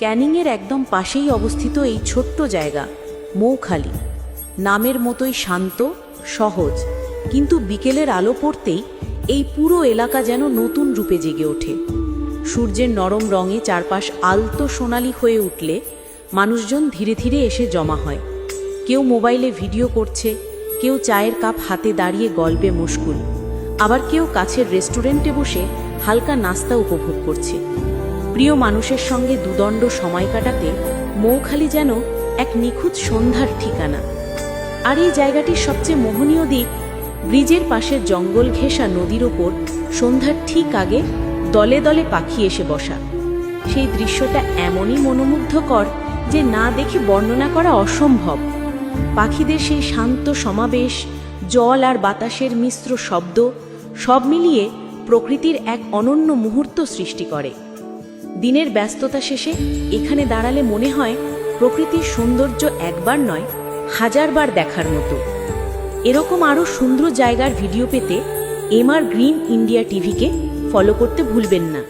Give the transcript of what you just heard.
ক্যানিংয়ের একদম পাশেই অবস্থিত এই ছোট্ট জায়গা মৌখালি, নামের মতোই শান্ত, সহজ, কিন্তু বিকেলের আলো পড়তেই এই পুরো এলাকা যেন নতুন রূপে জেগে ওঠে। সূর্যের নরম রঙে চারপাশ আলতো সোনালি হয়ে উঠলে মানুষজন ধীরে ধীরে এসে জমা হয়। কেউ মোবাইলে ভিডিও করছে, কেউ চায়ের কাপ হাতে দাঁড়িয়ে গল্পে মশগুল, আবার কেউ কাছের রেস্টুরেন্টে বসে হালকা নাস্তা উপভোগ করছে। প্রিয় মানুষের সঙ্গে দুদণ্ড সময় কাটাতে মৌখালি যেন এক নিখুঁত সন্ধ্যার ঠিকানা। আর এই জায়গাটির সবচেয়ে মোহনীয় দিক, ব্রিজের পাশের জঙ্গল ঘেঁষা নদীর ওপর সন্ধ্যার ঠিক আগে দলে দলে পাখি এসে বসা। সেই দৃশ্যটা এমনই মনোমুগ্ধকর যে না দেখে বর্ণনা করা অসম্ভব। পাখিদের সেই শান্ত সমাবেশ, জল আর বাতাসের মিশ্র শব্দ, সব মিলিয়ে প্রকৃতির এক অনন্য মুহূর্ত সৃষ্টি করে। দিনের ব্যস্ততা শেষে এখানে দাঁড়ালে মনে হয় প্রকৃতির সৌন্দর্য একবার নয়, হাজারবার দেখার মতো। এরকম আরও সুন্দর জায়গার ভিডিও পেতে এমআর গ্রিন ইন্ডিয়া টিভিকে ফলো করতে ভুলবেন না।